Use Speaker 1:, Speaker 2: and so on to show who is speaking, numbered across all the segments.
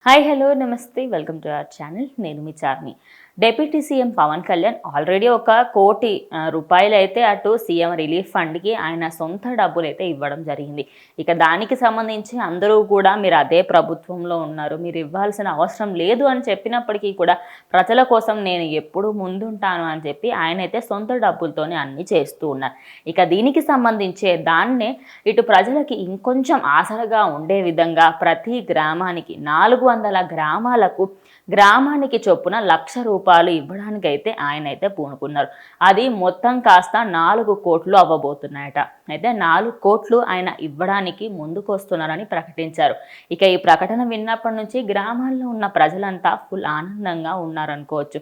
Speaker 1: Hi hello నమస్తే welcome to our channel. నేను మీ Charmi. Deputy CM Pawan Kalyan already 1 కోటి రూపాయలు అయితే అటు సీఎం రిలీఫ్ ఫండ్కి ఆయన సొంత డబ్బులు అయితే ఇవ్వడం జరిగింది. ఇక దానికి సంబంధించి అందరూ కూడా మీరు అదే ప్రభుత్వంలో ఉన్నారు, మీరు ఇవ్వాల్సిన అవసరం లేదు అని చెప్పినప్పటికీ కూడా ప్రజల కోసం నేను ఎప్పుడు ముందుంటాను అని చెప్పి ఆయన అయితే సొంత డబ్బులతోనే అన్నీ చేస్తూ ఉన్నారు. ఇక దీనికి సంబంధించే దాన్నే ఇటు ప్రజలకి ఇంకొంచెం ఆసరగా ఉండే విధంగా ప్రతి గ్రామానికి 400 గ్రామానికి చొప్పున ₹1,00,000 ఇవ్వడానికైతే ఆయన అయితే పూనుకున్నారు. అది మొత్తం కాస్త 4 కోట్లు అవ్వబోతున్నాయట. అయితే 4 కోట్లు ఆయన ఇవ్వడానికి ముందుకు వస్తున్నారని ప్రకటించారు. ఇక ఈ ప్రకటన విన్నప్పటి నుంచి గ్రామాల్లో ఉన్న ప్రజలంతా ఫుల్ ఆనందంగా ఉన్నారనుకోవచ్చు.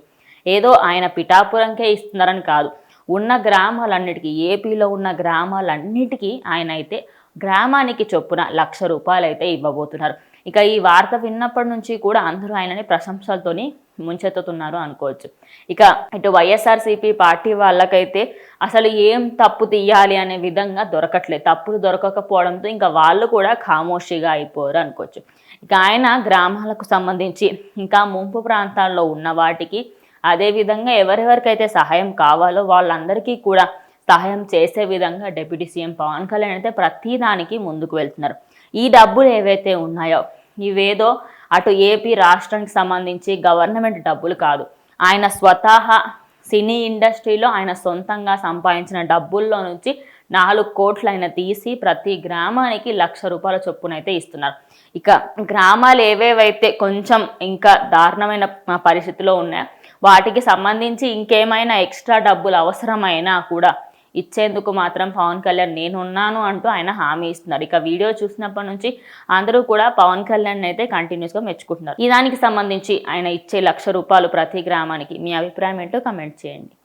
Speaker 1: ఏదో ఆయన పిఠాపురంకే ఇస్తున్నారని కాదు, ఉన్న గ్రామాలన్నిటికీ, ఏపీలో ఉన్న గ్రామాలన్నిటికీ ఆయన అయితే గ్రామానికి చొప్పున ₹1,00,000 అయితే ఇవ్వబోతున్నారు. ఇక ఈ వార్త విన్నప్పటి నుంచి కూడా అందరూ ఆయనని ప్రశంసలతోని ముంచెత్తుతున్నారు అనుకోవచ్చు. ఇక ఇటు వైఎస్ఆర్సీపీ పార్టీ వాళ్ళకైతే అసలు ఏం తప్పు తీయాలి అనే విధంగా దొరకట్లేదు. తప్పులు దొరకకపోవడంతో ఇంకా వాళ్ళు కూడా ఖామోషిగా అయిపోయారు అనుకోవచ్చు. ఇక ఆయన గ్రామాలకు సంబంధించి ఇంకా ముంపు ప్రాంతాల్లో ఉన్న వాటికి, అదేవిధంగా ఎవరెవరికైతే సహాయం కావాలో వాళ్ళందరికీ కూడా సహాయం చేసే విధంగా డిప్యూటీ సీఎం పవన్ కళ్యాణ్ అయితే ప్రతి దానికి ముందుకు వెళ్తున్నారు. ఈ డబ్బులు ఏవైతే ఉన్నాయో ఇవేదో అటు ఏపీ రాష్ట్రానికి సంబంధించి గవర్నమెంట్ డబ్బులు కాదు, ఆయన స్వతహా సినీ ఇండస్ట్రీలో ఆయన సొంతంగా సంపాదించిన డబ్బుల్లో నుంచి 4 కోట్లు ఆయన తీసి ప్రతి గ్రామానికి ₹1,00,000 చొప్పున అయితే ఇస్తున్నారు. ఇక గ్రామాలు ఏవేవైతే కొంచెం ఇంకా దారుణమైన పరిస్థితిలో ఉన్నాయో వాటికి సంబంధించి ఇంకేమైనా ఎక్స్ట్రా డబ్బులు అవసరమైనా కూడా ఇచ్చేందుకు మాత్రం పవన్ కళ్యాణ్ నేనున్నాను అంటూ ఆయన హామీ ఇస్తున్నారు. ఇక వీడియో చూసినప్పటి నుంచి అందరూ కూడా పవన్ కళ్యాణ్ అయితే కంటిన్యూస్గా మెచ్చుకుంటున్నారు. ఈ దానికి సంబంధించి ఆయన ఇచ్చే ₹1,00,000 ప్రతి గ్రామానికి మీ అభిప్రాయం ఏంటో కమెంట్ చేయండి.